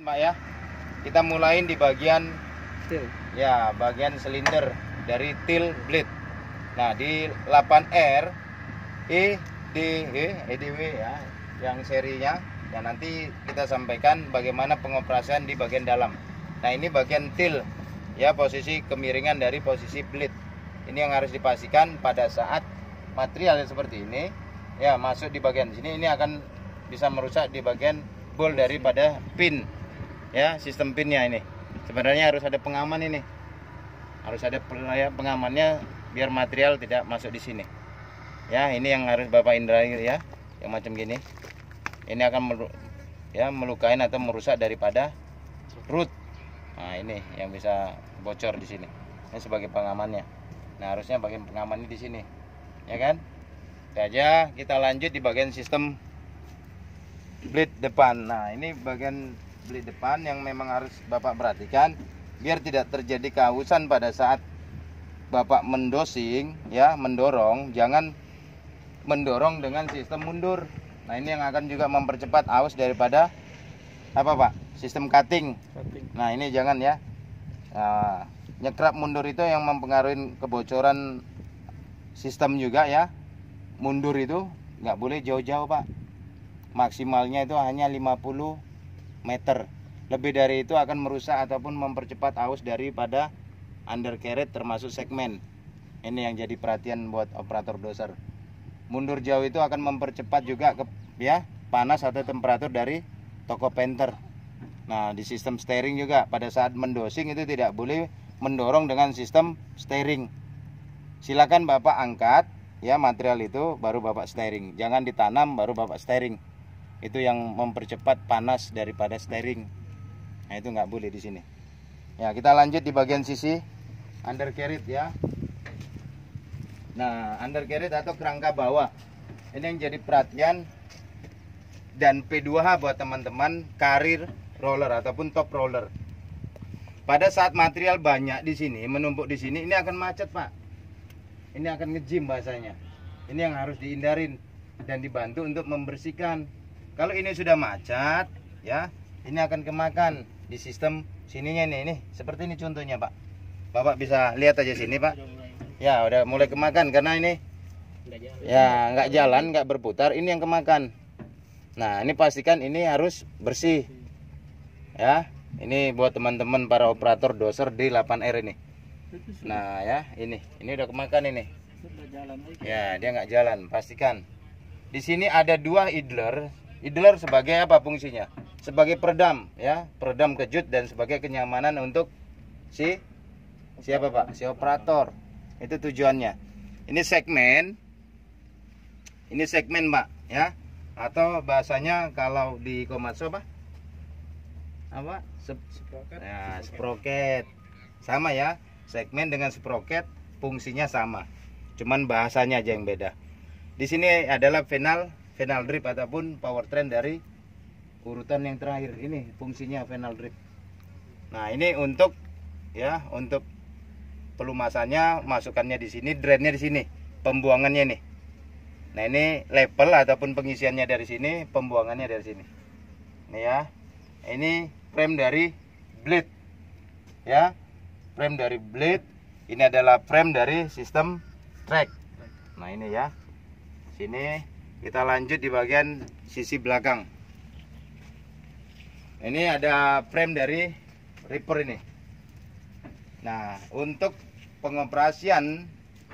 Pak ya. Kita mulain di bagian til. ya, bagian silinder dari tail blade. Nah, di 8R EDW ya, yang serinya. Ya, nanti kita sampaikan bagaimana pengoperasian di bagian dalam. Nah, ini bagian tail ya, posisi kemiringan dari posisi blade. Ini yang harus dipastikan pada saat material seperti ini ya masuk di bagian sini, ini akan bisa merusak di bagian bol daripada pin ya, sistem pinnya ini. Sebenarnya harus ada pengaman ini. Harus ada pengamannya biar material tidak masuk di sini. Ya, ini yang harus Bapak hindari ya, yang macam gini. Ini akan melukain atau merusak daripada root. Nah, ini yang bisa bocor di sini. Ini sebagai pengamannya. Nah, harusnya bagian pengamannya di sini. Ya kan? Oke aja, kita lanjut di bagian sistem blade depan. Nah, ini bagian blade depan yang memang harus Bapak perhatikan biar tidak terjadi kehausan pada saat Bapak mendosing ya, mendorong, jangan mendorong dengan sistem mundur. Nah, ini yang akan juga mempercepat aus daripada apa Pak? Sistem cutting. Nah, ini jangan ya. Nah, nyekrap mundur itu yang mempengaruhi kebocoran sistem juga ya. Mundur itu nggak boleh jauh-jauh Pak. Maksimalnya itu hanya 50 meter. Lebih dari itu akan merusak ataupun mempercepat aus daripada undercarriage termasuk segmen. Ini yang jadi perhatian buat operator doser. Mundur jauh itu akan mempercepat juga panas atau temperatur dari toko painter. Nah, di sistem steering juga pada saat mendosing itu tidak boleh mendorong dengan sistem steering. Silakan Bapak angkat ya material itu baru Bapak steering. Jangan ditanam baru Bapak steering. Itu yang mempercepat panas daripada steering. Nah, itu nggak boleh di sini. Ya, kita lanjut di bagian sisi undercarriage ya. Nah, undercarriage atau kerangka bawah. Ini yang jadi perhatian dan P2H buat teman-teman karir roller ataupun top roller. Pada saat material banyak di sini, menumpuk di sini, ini akan macet, Pak. Ini akan ngejim bahasanya. Ini yang harus dihindarin dan dibantu untuk membersihkan. Kalau ini sudah macet, ya, ini akan kemakan di sistem sininya ini seperti ini contohnya, Pak. Bapak bisa lihat aja sini, Pak. Ya, udah mulai kemakan karena ini ya nggak jalan, nggak berputar, ini yang kemakan. Nah, ini pastikan ini harus bersih. Ya, ini buat teman-teman para operator doser di 8R ini. Nah, ya, ini udah kemakan ini. Ya, dia nggak jalan, pastikan. Di sini ada 2 idler. Idler sebagai apa fungsinya? Sebagai peredam, ya, peredam kejut dan sebagai kenyamanan untuk siapa Pak? Si operator. Itu tujuannya. Ini segmen Pak, ya. Atau bahasanya kalau di Komatsu apa? Sprocket. Sama ya. Segmen dengan sprocket fungsinya sama. Cuman bahasanya aja yang beda. Di sini adalah final drip ataupun powertrain dari urutan yang terakhir. Ini fungsinya final drip. Nah, ini untuk pelumasannya, masukannya di sini, drainnya di sini, pembuangannya nih. Nah, ini level ataupun pengisiannya dari sini, pembuangannya dari sini. Nih ya. Ini frame dari blade. Ya. Frame dari blade. Ini adalah frame dari sistem track. Nah, ini ya. Sini kita lanjut di bagian sisi belakang. Ini ada frame dari ripper ini. Nah, untuk pengoperasian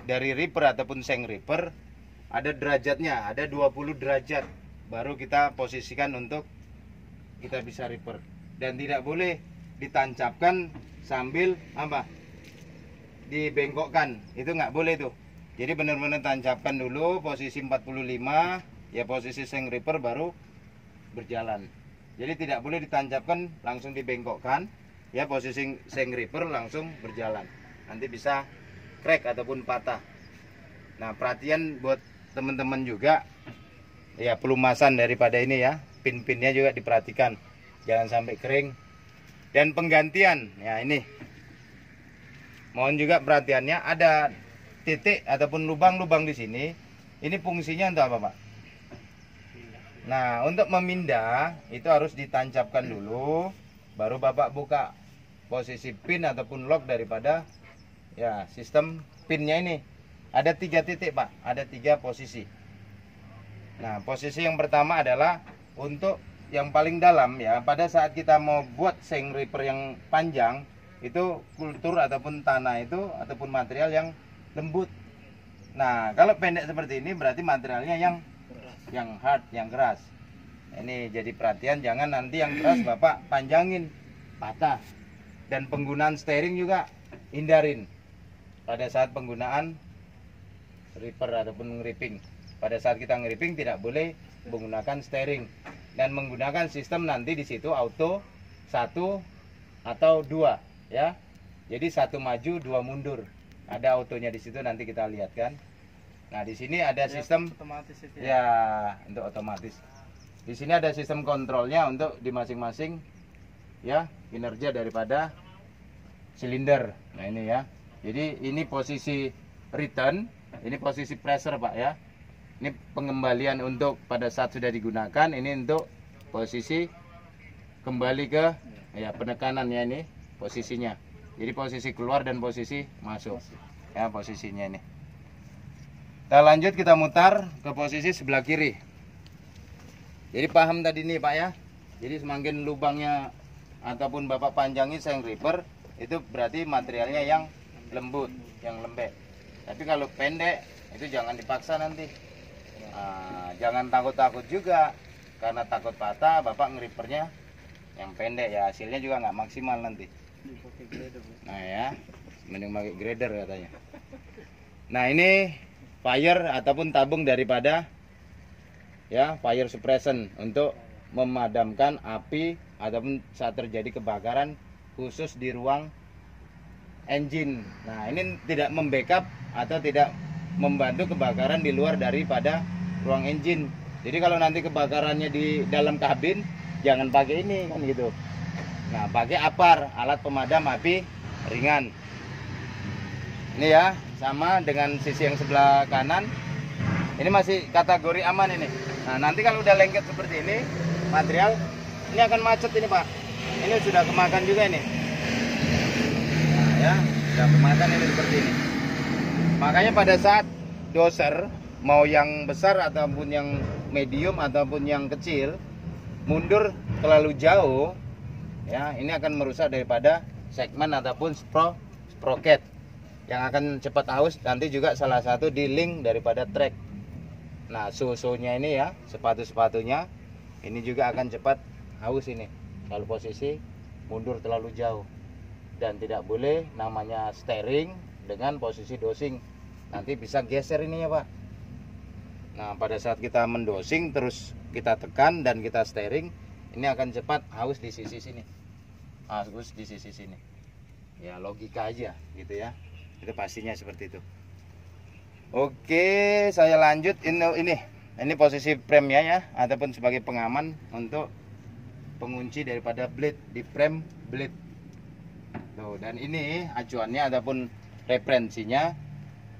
dari ripper ataupun seng ripper ada derajatnya, ada 20 derajat baru kita posisikan untuk kita bisa ripper. Dan tidak boleh ditancapkan sambil dibengkokkan, itu nggak boleh tuh. Jadi benar-benar tancapkan dulu posisi 45 ya, posisi seng ripper baru berjalan. Jadi tidak boleh ditancapkan langsung dibengkokkan ya, posisi seng ripper langsung berjalan, nanti bisa crack ataupun patah. Nah, perhatian buat teman-teman juga ya, pelumasan daripada ini ya, pin-pinnya juga diperhatikan jangan sampai kering. Dan penggantian ya, ini mohon juga perhatiannya, ada titik ataupun lubang-lubang di sini. Ini fungsinya untuk apa, Pak? Nah, untuk memindah itu harus ditancapkan dulu baru Bapak buka posisi pin ataupun lock daripada ya sistem pinnya ini. Ada 3 titik Pak, ada 3 posisi. Nah, posisi yang pertama adalah untuk yang paling dalam ya. Pada saat kita mau buat seng reaper yang panjang, itu kultur ataupun tanah itu ataupun material yang lembut. Nah, kalau pendek seperti ini berarti materialnya yang hard, yang keras. Ini jadi perhatian, jangan nanti yang keras Bapak panjangin, patah. Dan penggunaan steering juga hindarin pada saat penggunaan reaper ataupun ngeripping. Pada saat kita ngeripping tidak boleh menggunakan steering dan menggunakan sistem nanti di situ auto 1 atau 2 ya. Jadi 1 maju 2 mundur. Ada autonya di situ, nanti kita lihat kan. Nah, di sini ada sistem otomatis itu ya untuk otomatis. Di sini ada sistem kontrolnya untuk di masing-masing ya kinerja daripada silinder. Nah, ini ya. Jadi ini posisi return, ini posisi pressure Pak ya. Ini pengembalian untuk pada saat sudah digunakan, ini untuk posisi kembali ke ya penekanannya, ini posisinya. Jadi posisi keluar dan posisi masuk ya posisinya ini. Kita lanjut, kita mutar ke posisi sebelah kiri. Jadi paham tadi nih Pak ya. Jadi semakin lubangnya ataupun Bapak panjangin seng reaper, itu berarti materialnya yang lembut, yang lembek. Tapi kalau pendek itu jangan dipaksa nanti. Nah, jangan takut-takut juga, karena takut patah Bapak ngeripernya yang pendek ya, hasilnya juga nggak maksimal nanti. Nah ya, mending pakai grader katanya. Nah, ini fire ataupun tabung daripada ya fire suppression untuk memadamkan api ataupun saat terjadi kebakaran khusus di ruang engine. Nah, ini tidak membackup atau tidak membantu kebakaran di luar daripada ruang engine. Jadi kalau nanti kebakarannya di dalam kabin, jangan pakai ini kan gitu. Nah, pakai APAR, alat pemadam api ringan. Ini ya, sama dengan sisi yang sebelah kanan. Ini masih kategori aman ini. Nah, nanti kalau udah lengket seperti ini, material ini akan macet ini Pak. Ini sudah kemakan juga ini. Nah ya, sudah kemakan ini seperti ini. Makanya pada saat doser, mau yang besar ataupun yang medium ataupun yang kecil, mundur terlalu jauh ya, ini akan merusak daripada segmen ataupun sprocket yang akan cepat aus. Nanti juga salah satu di link daripada track. Nah, susunya ini ya, sepatu-sepatunya ini juga akan cepat aus ini kalau posisi mundur terlalu jauh. Dan tidak boleh namanya steering dengan posisi dosing, nanti bisa geser ini ya Pak. Nah, pada saat kita mendosing terus kita tekan dan kita steering, ini akan cepat haus di sisi sini, haus di sisi sini ya, logika aja gitu ya, itu pastinya seperti itu. Oke, saya lanjut. Ini posisi premnya ya, ataupun sebagai pengaman untuk pengunci daripada blade di frame blade tuh. Dan ini acuannya ataupun referensinya,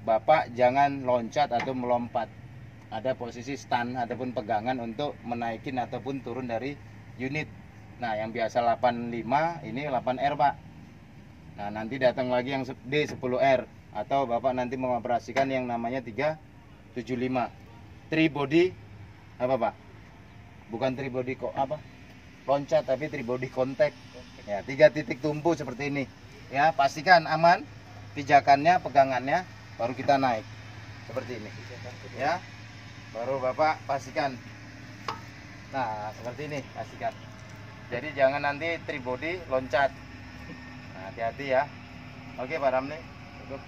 Bapak jangan loncat atau melompat. Ada posisi stand ataupun pegangan untuk menaikin ataupun turun dari unit. Nah, yang biasa 85 ini 8R Pak. Nah, nanti datang lagi yang D10R, atau Bapak nanti mengoperasikan yang namanya 375 tribody apa Pak? Bukan tribody kok apa? Loncat, tapi tribody contact. Ya, 3 titik tumpu seperti ini. Ya, pastikan aman pijakannya, pegangannya, baru kita naik. Seperti ini. Ya. Baru Bapak pastikan. Nah, seperti ini pastikan. Jadi jangan nanti tribody loncat. Nah, hati-hati ya. Oke Pak Ramli, cukup.